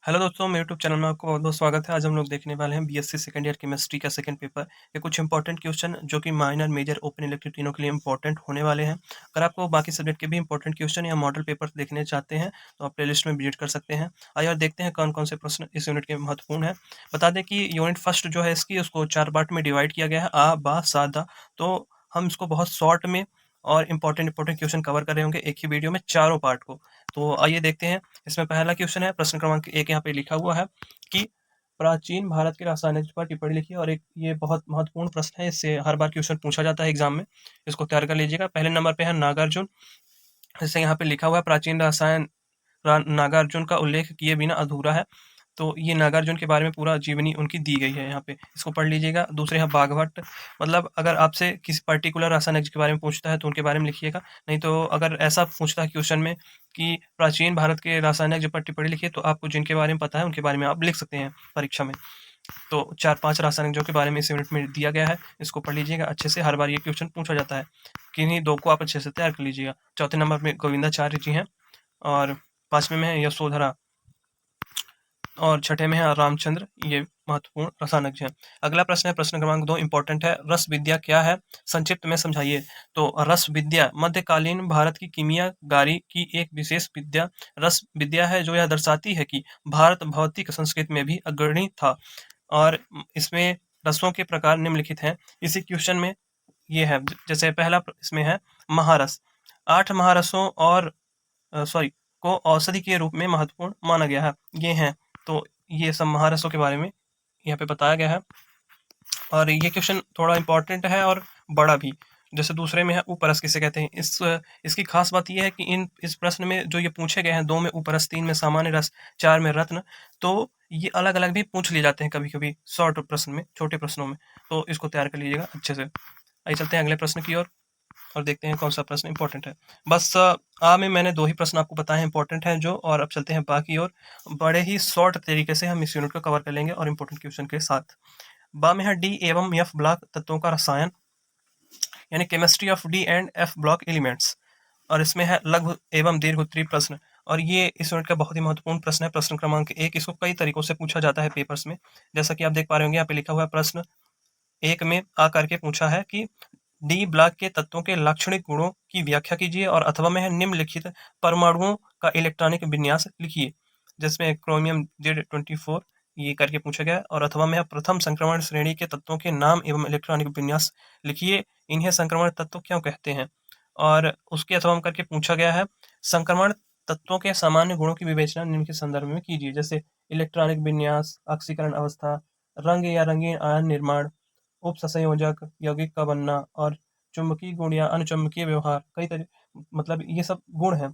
Hello दोस्तों, मेरे YouTube channel में आपका बहुत-बहुत स्वागत है। आज हम लोग देखने वाले हैं बीएससी सेकंड ईयर केमिस्ट्री का सेकंड पेपर। ये कुछ इंपॉर्टेंट क्वेश्चन जो कि माइनर, मेजर, ओपन इलेक्टिव तीनों के लिए इंपॉर्टेंट होने वाले हैं। अगर आपको बाकी सब्जेक्ट के भी इंपॉर्टेंट क्वेश्चन या मॉडल पेपर देखने चाहते हैं, तो आप प्लेलिस्ट में विजिट कर सकते हैं। आइए और देखते हैं कौन-कौन से प्रश्न इस यूनिट के महत्वपूर्ण हैं। बता दें कि यूनिट फर्स्ट जो है इसकी उसको 4 पार्ट में डिवाइड किया गया है आ, बा, सा, दा। तो हम इसको बहुत शॉर्ट में और इंपॉर्टेंट क्वेश्चन कवर कर रहे होंगे एक ही वीडियो में चारों पार्ट को। तो आइए देखते हैं। इसमें पहला क्वेश्चन है, प्रश्न क्रमांक 1 यहाँ पे लिखा हुआ है कि प्राचीन भारत के रासायनिक पर टिप्पणी लिखिए। और एक ये बहुत महत्वपूर्ण प्रश्न है, इससे हर बार क्वेश्चन पूछा जाता है एग्जाम में। इसको तैयार कर लीजिएगा। पहले नंबर पे है नागार्जुन। जैसे यहाँ पे लिखा हुआ है, प्राचीन रसायन नागार्जुन का उल्लेख किए बिना अधूरा है। तो ये नागार्जुन के बारे में पूरा जीवनी उनकी दी गई है यहाँ पे, इसको पढ़ लीजिएगा। दूसरे हैं बाघभट्ट। मतलब अगर आपसे किसी पर्टिकुलर रासायनिक के बारे में पूछता है तो उनके बारे में लिखिएगा। नहीं तो अगर ऐसा पूछता है क्वेश्चन में कि प्राचीन भारत के रासायनिक पर टिप्पणी लिखिए, तो आपको जिनके बारे में पता है उनके बारे में आप लिख सकते हैं परीक्षा में। तो 4-5 रासायनिक जो के बारे में इस यूनिट में दिया गया है, इसको पढ़ लीजिएगा अच्छे से। हर बार ये क्वेश्चन पूछा जाता है। किन्हीं दो को आप अच्छे से तैयार कर लीजिएगा। चौथे नंबर में गोविंदाचार्य जी हैं, और पांचवें में है यशोधरा, और छठे में है रामचंद्र। ये महत्वपूर्ण रसायनज्ञ हैं। अगला प्रश्न है, प्रश्न क्रमांक 2 इंपॉर्टेंट है। रस विद्या क्या है, संक्षिप्त में समझाइए। तो रस विद्या मध्यकालीन भारत की कीमियागारी की एक विशेष विद्या रस विद्या है, जो यह दर्शाती है कि भारत भौतिक संस्कृति में भी अग्रणी था। और इसमें रसों के प्रकार निम्नलिखित हैं। इसी क्वेश्चन में ये है, जैसे पहला इसमें है महारस। 8 महारसों और को औषधि के रूप में महत्वपूर्ण माना गया है। ये हैं, तो ये सब महारसों के बारे में यहाँ पे बताया गया है। और ये क्वेश्चन थोड़ा इंपॉर्टेंट है और बड़ा भी। जैसे दूसरे में है उपरस किसे कहते हैं। इसकी खास बात यह है कि इस प्रश्न में जो ये पूछे गए हैं, 2 में उपरस, 3 में सामान्य रस, 4 में रत्न, तो ये अलग अलग भी पूछ लिए जाते हैं कभी कभी शॉर्ट प्रश्न में, छोटे प्रश्नों में। तो इसको तैयार कर लीजिएगा अच्छे से। आइए चलते हैं अगले प्रश्न की ओर और देखते हैं कौन सा प्रश्न इंपॉर्टेंट है। बस आ में मैंने 2 ही प्रश्न आपको बताए हैं इंपॉर्टेंट हैं जो, और अब चलते हैं बाकी और बड़े ही शॉर्ट तरीके से हम इस यूनिट को कवर कर लेंगे और इंपॉर्टेंट क्वेश्चन के साथ। बा में है डी एवं एफ ब्लॉक तत्वों का रसायन, यानी chemistry of D and F block elements. और इसमें है लघु एवं दीर्घ उत्तरीय प्रश्न, और ये इस यूनिट का बहुत ही महत्वपूर्ण प्रश्न है, प्रश्न क्रमांक 1। इसको कई तरीकों से पूछा जाता है पेपर्स में। जैसा कि आप देख पा रहे होंगे, यहाँ पे लिखा हुआ है प्रश्न 1 में आ करके पूछा है कि डी ब्लॉक के तत्वों के लाक्षणिक गुणों की व्याख्या कीजिए, और अथवा में है निम्नलिखित परमाणुओं का इलेक्ट्रॉनिक विन्यास लिखिए। जिसमें क्रोमियम Z24 ये करके पूछा गया, और अथवा में है प्रथम संक्रमण श्रेणी के तत्वों के नाम एवं इलेक्ट्रॉनिक विन्यास लिखिए, इन्हें संक्रमण तत्व क्यों कहते हैं। और उसके अथवा में करके पूछा गया है संक्रमण तत्वों के सामान्य गुणों की विवेचना निम्न के संदर्भ में कीजिए। जैसे इलेक्ट्रॉनिक विन्यास, ऑक्सीकरण अवस्था, रंग या रंगीन आयन निर्माण, उपसंयोजक यौगिक का बनना, और चुंबकीय गुण या अनुचुंबकीय व्यवहार। कई तरह, मतलब ये सब गुण हैं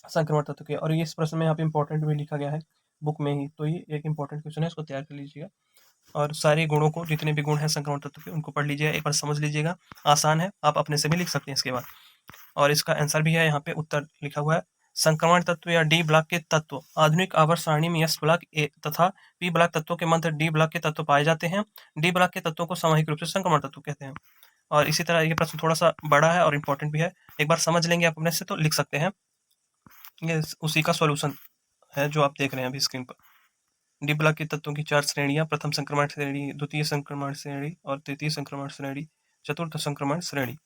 संक्रमण तत्व के। और ये इस प्रश्न में यहाँ पे इंपॉर्टेंट भी लिखा गया है बुक में ही। तो ये एक इंपॉर्टेंट क्वेश्चन है, इसको तैयार कर लीजिएगा। और सारे गुणों को, जितने भी गुण हैं संक्रमण तत्व के, उनको पढ़ लीजिएगा, एक बार समझ लीजिएगा। आसान है, आप अपने से भी लिख सकते हैं इसके बाद। और इसका आंसर भी है यहाँ पे, उत्तर लिखा हुआ है। संक्रमण तत्व या डी ब्लॉक के तत्व आधुनिक आवर्त सारणी में एस ब्लॉक ए तथा पी ब्लॉक तत्वों के मध्य डी ब्लॉक के तत्व पाए जाते हैं। डी ब्लॉक के तत्वों को सामूहिक रूप से संक्रमण तत्व कहते हैं। और इसी तरह ये प्रश्न थोड़ा सा बड़ा है और इंपॉर्टेंट भी है, एक बार समझ लेंगे आप अपने से तो लिख सकते हैं। ये उसी का सॉल्यूशन है जो आप देख रहे हैं अभी स्क्रीन पर। डी ब्लॉक के तत्वों की 4 श्रेणियां, प्रथम संक्रमण श्रेणी, द्वितीय संक्रमण श्रेणी, और तृतीय संक्रमण श्रेणी, चतुर्थ संक्रमण श्रेणी।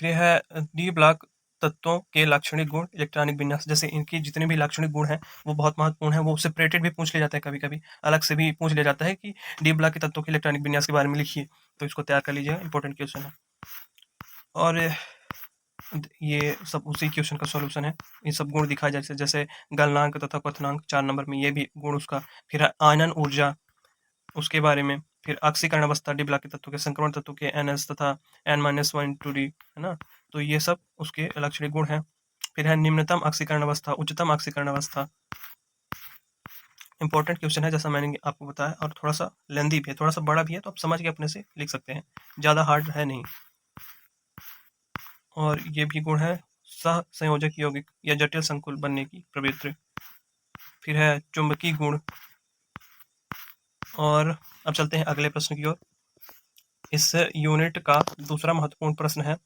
फिर है डी ब्लॉक तत्वों के लाक्षणिक गुण, इलेक्ट्रॉनिक विन्यास। जैसे इनकी जितने भी लाक्षणिक गुण हैं वो बहुत महत्वपूर्ण है, वो सेपरेटेड भी पूछ लिया जाता है, कभी कभी अलग से भी पूछ लिया जाता है कि डी ब्लॉक के तत्वों के इलेक्ट्रॉनिक विन्यास के बारे में लिखिए। तो इसको तैयार कर लीजिएगा, इंपॉर्टेंट क्वेश्चन है। और ये सब उसी क्वेश्चन का सॉल्यूशन है। ये सब गुण दिखाए जैसे गलनांक तथा क्वथनांक 4 नंबर में, ये भी गुण उसका। फिर है आयनन ऊर्जा, उसके बारे में। फिर ऑक्सीकरण अवस्था, डी ब्लॉक के तत्व के, संक्रमण तत्व के NS तथा N-1 डी, है ना। तो ये सब उसके लाक्षणिक गुण हैं। फिर है निम्नतम ऑक्सीकरण अवस्था, उच्चतम ऑक्सीकरण अवस्था। इंपॉर्टेंट क्वेश्चन है, जैसा मैंने आपको बताया, और थोड़ा सा लेंदी भी है, थोड़ा सा बड़ा भी है, तो आप समझ के अपने से लिख सकते हैं, ज़्यादा हार्ड है नहीं। और ये भी गुण है सह संयोजक यौगिक या जटिल संकुल बनने की प्रवृत्ति। फिर है चुंबकीय गुण। और अब चलते हैं अगले प्रश्न की ओर। इस यूनिट का दूसरा महत्वपूर्ण प्रश्न है।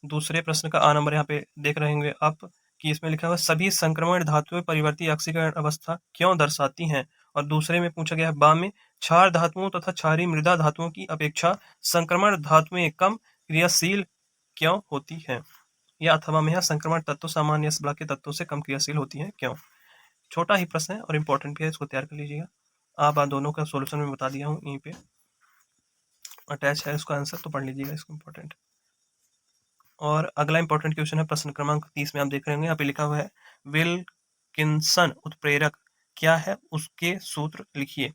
दूसरे प्रश्न का आ नंबर यहाँ पे देख रहे होंगे आप कि इसमें लिखा हुआ सभी संक्रमण धातुएं परिवर्ती ऑक्सीकरण अवस्था क्यों दर्शाती हैं, और दूसरे में पूछा गया है बा में क्षार धातुओं तथा क्षारीय मृदा धातुओं की अपेक्षा संक्रमण धातुएं कम क्रियाशील क्यों होती हैं, या अथवा में है संक्रमण तत्व सामान्य S ब्लॉक के तत्वों से कम क्रियाशील होती हैं क्यों। छोटा ही प्रश्न है और इंपॉर्टेंट भी है, इसको तैयार कर लीजिएगा। आप दोनों का सोल्यूशन में बता दिया हूँ, यहीं पे अटैच है इसका आंसर, तो पढ़ लीजिएगा इसको, इंपॉर्टेंट। और अगला इंपॉर्टेंट क्वेश्चन है प्रश्न क्रमांक 30 में, आप देख रहे होंगे यहाँ पे लिखा हुआ है विल्किंसन उत्प्रेरक क्या है, उसके सूत्र लिखिए।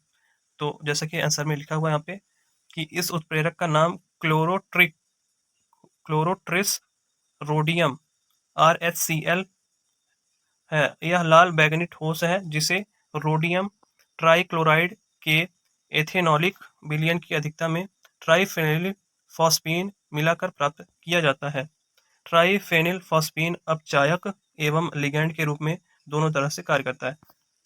तो जैसा कि आंसर में लिखा हुआ है यहाँ पे कि इस उत्प्रेरक का नाम क्लोरोट्रिस रोडियम RHCl है। यह लाल बैगनी ठोस है जिसे रोडियम ट्राइक्लोराइड के एथेनॉलिक विलयन की अधिकता में ट्राइफेनिल फॉस्फीन मिलाकर प्राप्त किया जाता है। ट्राइफेनिल फॉस्फीन अपचायक एवं लिगैंड के रूप में दोनों तरह से कार्य करता है।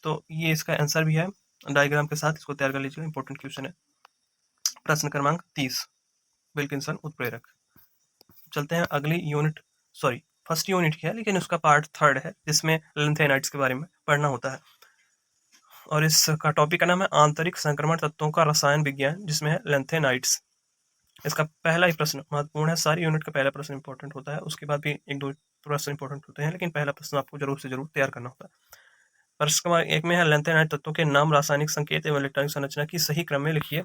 तो ये इसका आंसर भी है डायग्राम के साथ, इसको तैयार कर लीजिएगा, इंपॉर्टेंट क्वेश्चन है। प्रश्न क्रमांक 30 विल्किंसन उत्प्रेरक। चलते हैं अगली यूनिट, सॉरी फर्स्ट यूनिट की है लेकिन उसका पार्ट 3 है जिसमें लिंथेनाइड्स के बारे में पढ़ना होता है, और इसका टॉपिक का नाम है आंतरिक संक्रमण तत्वों का रसायन विज्ञान, जिसमें है लेंथेनाइड्स। इसका पहला ही प्रश्न महत्वपूर्ण है, सारी यूनिट का पहला प्रश्न इंपॉर्टेंट होता है, उसके बाद भी एक दो प्रश्न इंपॉर्टेंट होते हैं, लेकिन पहला प्रश्न आपको जरूर से जरूर तैयार करना होता है। प्रश्न क्रमांक 1 में है लेंथेनाइड तत्वों के नाम, रासायनिक संकेत एवं इलेक्ट्रॉनिक संरचना की सही क्रम में लिखिए।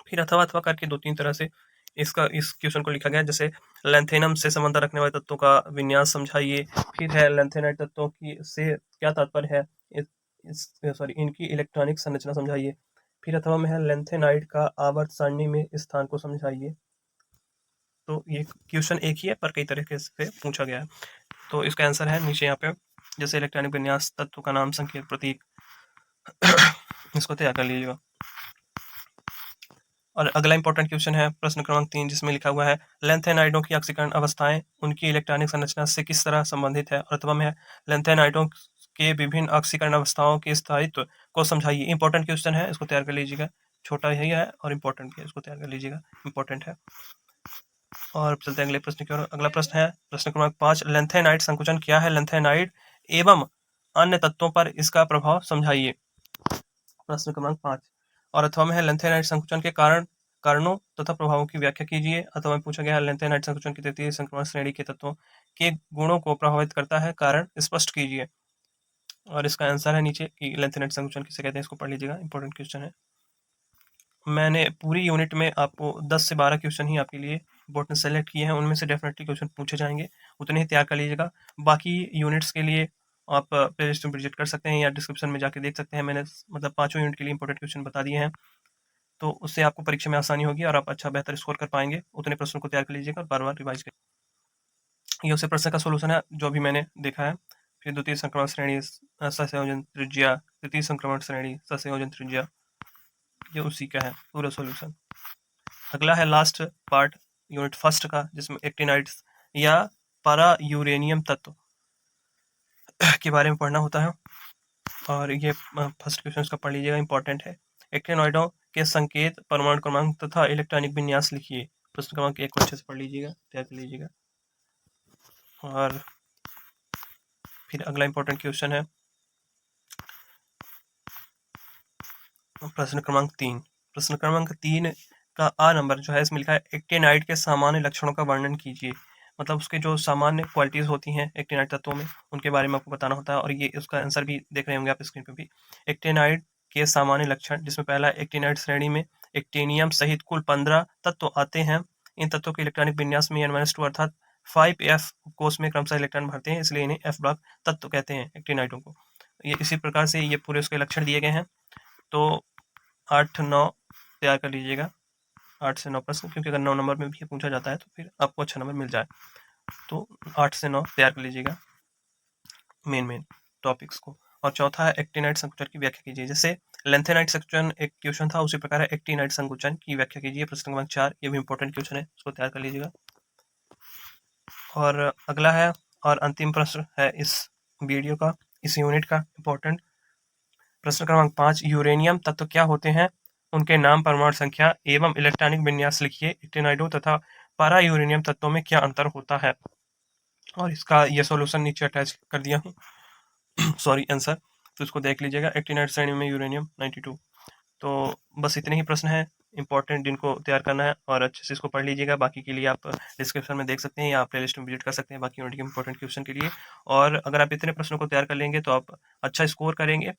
फिर अथवा अथवा करके 2-3 तरह से इस क्वेश्चन को लिखा गया, जैसे लेंथेनम से संबंध रखने वाले तत्वों का विन्यास समझाइए। फिर है लेंथेनाइड तत्वों की से क्या तात्पर्य है, इनकी इलेक्ट्रॉनिक संरचना समझाइए। फिर अथवा में है लेंथेनाइड का आवर्त सारणी में स्थान को समझाइए। तो ये क्वेश्चन एक ही है पर कई तरीके से पूछा गया है। तो इसका आंसर है नीचे यहाँ पे, जैसे इलेक्ट्रॉनिक विन्यास, तत्व का नाम, संकेत, प्रतीक इसको तैयार कर लीजिएगा। और अगला इंपॉर्टेंट क्वेश्चन है प्रश्न क्रमांक 3, जिसमें लिखा हुआ है लेंथेनाइडों की ऑक्सीकरण अवस्थाएं उनकी इलेक्ट्रॉनिक संरचना से किस तरह संबंधित है, और अथवा में है लेंथेनाइडों के विभिन्न ऑक्सीकरण अवस्थाओं के स्थायित्व को समझाइए। इंपॉर्टेंट क्वेश्चन है, इसको तैयार कर लीजिएगा, छोटा ही है और इंपॉर्टेंट भी है, इसको तैयार कर लीजिएगा, इंपॉर्टेंट है। और चलते हैं अगले प्रश्न की ओर। अगला प्रश्न है प्रश्न क्रमांक 5, लेंथेनाइड संकुचन क्या है, लेंथेनाइड एवं अन्य तत्वों पर इसका प्रभाव समझाइए। प्रश्न क्रमांक 5। और अथवा में है लेंथेनाइड संकुचन के कारणों तथा प्रभावों की व्याख्या कीजिए। अथवा में पूछा गया है लेंथेनाइड संकुचन की तृतीय संक्रमण श्रेणी के तत्वों के गुणों को प्रभावित करता है, कारण स्पष्ट कीजिए। और इसका आंसर है नीचे कि लेंथेनाइड संकुचन किसे कहते हैं, इसको पढ़ लीजिएगा, इंपॉर्टेंट क्वेश्चन है। मैंने पूरी यूनिट में आपको 10 से 12 क्वेश्चन ही आपके लिए इंपॉर्टेंट सेलेक्ट किए हैं, उनमें से डेफिनेटली क्वेश्चन पूछे जाएंगे, उतने ही तैयार कर लीजिएगा। बाकी यूनिट्स के लिए आप प्ले लिस्ट में विजिट कर सकते हैं या डिस्क्रिप्शन में जाके देख सकते हैं, मैंने मतलब 5 यूनिट के लिए इंपॉर्टेंट क्वेश्चन बता दिए हैं, तो उससे आपको परीक्षा में आसानी होगी और आप अच्छा बेहतर स्कोर कर पाएंगे। उतने प्रश्नों को तैयार कर लीजिएगा और बार बार रिवाइज करिए। ये उसे प्रश्न का सोल्यूशन है जो भी मैंने देखा है। फिर द्वितीय संक्रमण श्रेणी ससंयोजन त्रिज्या, तृतीय संक्रमण श्रेणी ससंयोजन त्रिज्या, ये उसी का है पूरा सोल्यूशन। अगला है लास्ट पार्ट यूनिट फर्स्ट का, जिसमें एक्टिनाइड्स या पारा यूरेनियम तत्व के बारे में पढ़ना होता है, और ये फर्स्ट क्वेश्चन इसका पढ़ लीजिएगा, इंपॉर्टेंट है। एक्टिनॉइडों के संकेत, परमाणु क्रमांक तथा इलेक्ट्रॉनिक विन्यास लिखिए। प्रश्न क्रमांक 1 को अच्छे से पढ़ लीजिएगा, तैयार कर लीजिएगा। और फिर अगला इंपॉर्टेंट क्वेश्चन है प्रश्न क्रमांक 3। प्रश्न क्रमांक 3 का आ नंबर जो है, इसमें लिखा है एक्टिनाइड के सामान्य लक्षणों का वर्णन कीजिए। मतलब उसके जो सामान्य क्वालिटीज होती हैं एक्टिनाइड तत्वों में, उनके बारे में आपको बताना होता है, और ये उसका आंसर भी देख रहे होंगे आप स्क्रीन पे भी। एक्टिनाइड के सामान्य लक्षण, जिसमें पहला एक्टिनाइड श्रेणी में एक्टिनियम सहित कुल 15 तत्व आते हैं। इन तत्वों के इलेक्ट्रॉनिक विन्यास में N-2 अर्थात 5f कोष में क्रमशः इलेक्ट्रॉन भरते हैं, इसलिए इन्हें F ब्लॉक तत्व कहते हैं एक्टिनाइडों को। ये इसी प्रकार से ये पूरे उसके लक्षण दिए गए हैं। तो 8-9 तैयार कर लीजिएगा, 8 से 9 प्रश्न, क्योंकि अगर 9 नंबर में भी पूछा जाता है तो फिर आपको अच्छा नंबर मिल जाए। तो 8 से 9 तैयार कर लीजिएगा मेन टॉपिक्स को। और चौथा है एक्टिनाइड संकुचन की व्याख्या कीजिए। जैसे लेंथेनाइड संकुचन एक क्वेश्चन था, उसी प्रकार एक्टिनाइड संकुचन की व्याख्या कीजिए। प्रश्न क्रमांक 4, ये भी इंपॉर्टेंट क्वेश्चन है, उसको तैयार कर लीजिएगा। और अगला है और अंतिम प्रश्न है इस वीडियो का, इस यूनिट का इंपॉर्टेंट प्रश्न क्रमांक 5, यूरेनियम तत्व क्या होते हैं, उनके नाम, परमाणु संख्या एवं इलेक्ट्रॉनिक विन्यास लिखिए। एक्टिनाइडों तथा पारा यूरेनियम तत्वों में क्या अंतर होता है। और इसका ये सॉल्यूशन नीचे अटैच कर दिया हूँ सॉरी आंसर, तो इसको देख लीजिएगा। 89 श्रेणी में यूरेनियम 92। तो बस इतने ही प्रश्न हैं इंपॉर्टेंट जिनको तैयार करना है, और अच्छे से इसको पढ़ लीजिएगा। बाकी के लिए आप डिस्क्रिप्शन में देख सकते हैं या आप प्लेलिस्ट में विजिट कर सकते हैं बाकी यूनिट के इंपॉर्टेंट क्वेश्चन के लिए। और अगर आप इतने प्रश्नों को तैयार कर लेंगे तो आप अच्छा स्कोर करेंगे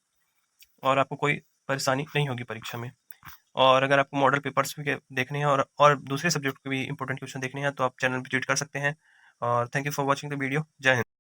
और आपको कोई परेशानी नहीं होगी परीक्षा में। और अगर आपको मॉडल पेपर्स भी देखने हैं और दूसरे सब्जेक्ट के भी इंपॉर्टेंट क्वेश्चन देखने हैं तो आप चैनल विजिट कर सकते हैं। और thank you for watching the video. जय हिंद।